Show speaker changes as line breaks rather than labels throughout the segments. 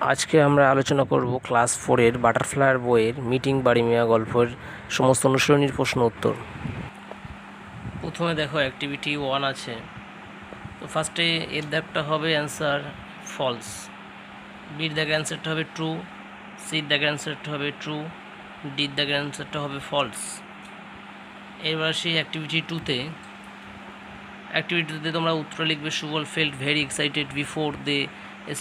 আজকে আমরা আলোচনা করব ক্লাস 4-এর বাটারফ্লাইয়ের বইয়ের মিটিং বাড়ি মিয়া গল্পের সমস্ত অনুশীলনীর প্রশ্ন উত্তর। প্রথমে দেখো অ্যাক্টিভিটি 1 আছে। তো ফার্স্টে এর দাগটা হবে অ্যান্সার ফলস, বির দাগের অ্যান্সারটা হবে ট্রু, সির দাগের অ্যান্সারটা হবে ট্রু, ডির দাগের অ্যান্সারটা হবে ফলস। এবার সেই অ্যাক্টিভিটি 2তে তোমরা উত্তর লিখবে Subal felt very excited before they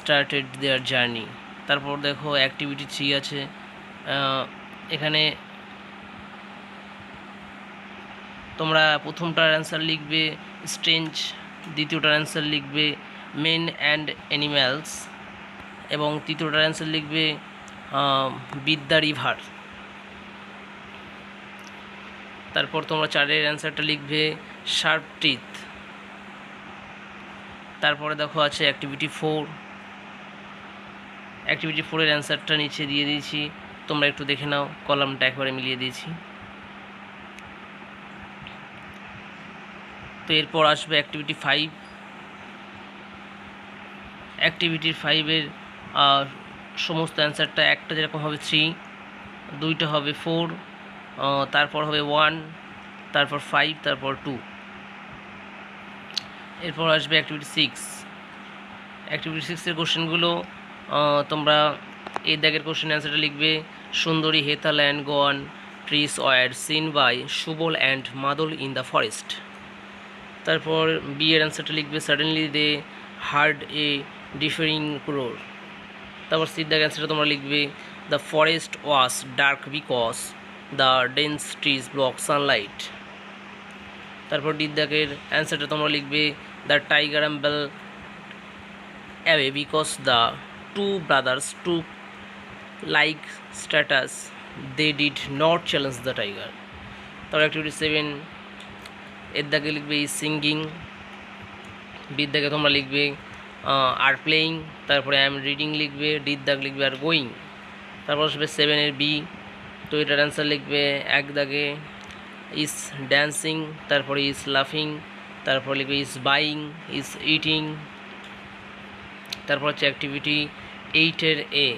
started their journey. তারপর দেখো অ্যাক্টিভিটি 3 আছে। এখানে তোমরা প্রথমটার অ্যান্সার লিখবে স্ট্রেঞ্জ, দ্বিতীয়টার অ্যান্সার লিখবে মেন অ্যান্ড অ্যানিম্যালস এবং তৃতীয়টার অ্যান্সার লিখবে বিথ দ্য রিভার। তারপর তোমরা 4-এর অ্যান্সারটা লিখবে শার্প টিথ। তারপরে দেখো আছে অ্যাক্টিভিটি 4। অ্যাক্টিভিটি 4-এর অ্যান্সারটা নিচে দিয়ে দিয়েছি, তোমরা একটু দেখে নাও, কলামটা একবারে মিলিয়ে দিয়েছি। তো এরপর আসবে অ্যাক্টিভিটি 5। অ্যাক্টিভিটির 5-এর সমস্ত অ্যান্সারটা একটা যেরকম হবে 3, দুইটা হবে 4, তারপর হবে 1, তারপর 5, তারপর 2। এরপর আসবে অ্যাক্টিভিটি 6। অ্যাক্টিভিটি 6-এর কোশ্চেনগুলো তোমরা এই দাগের কোশ্চেন অ্যান্সারটা লিখবে Sundari hetal and goran trees were seen by Subal and Madal in the forest. তারপর বি এর অ্যান্সারটা লিখবে suddenly they heard a deafening roar. তারপর সি দাগের অ্যান্সারটা তোমরা লিখবে the forest was dark because the dense trees block sunlight. তারপর ডি দাগের অ্যান্সারটা তোমরা লিখবে the tiger amble away because the two brothers took like statues they did not challenge the tiger. তারপর অ্যাক্টিভিটি 7 এর দাগে লিখবে ইজ সিঙ্গিং, বির দাগে তোমরা লিখবে আর প্লেয়িং, তারপরে আই এম রিডিং লিখবে, ডির দাগ লিখবে আর গোয়িং। তারপর আসবে 7-এর বি, তো এটার অ্যান্সার লিখবে এক দাগে ইজ ড্যান্সিং, তারপরে ইজ লাফিং, তারপর লিখবে ইজ বাইং, ইজ ইটিং। তারপর হচ্ছে অ্যাক্টিভিটি 8-এর এ,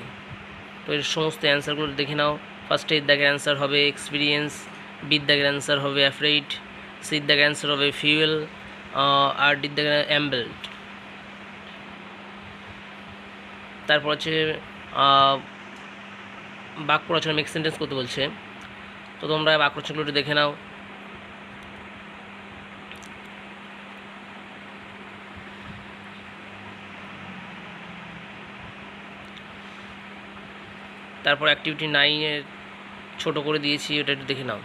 তো এর সমস্ত অ্যান্সারগুলো দেখে নাও। ফার্স্টে এর দাগের অ্যান্সার হবে এক্সপিরিয়েন্স, বির দাগের অ্যান্সার হবে অ্যাফ্রেইড, সির দাগের অ্যান্সার হবে ফিউয়েল, আর ডির দাগের অ্যাম্বেলড। তারপর হচ্ছে বাক্য রচনা মেক সেন্টেন্স করতে বলছে, তো তোমরা বাক্য রচনাগুলো দেখে নাও। তারপর অ্যাক্টিভিটি 9-এর ছোট করে দিয়েছি, ওটা একটু দেখে নাও।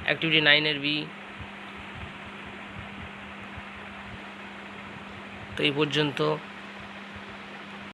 অ্যাক্টিভিটি 9-এর বি, তো এই পর্যন্ত।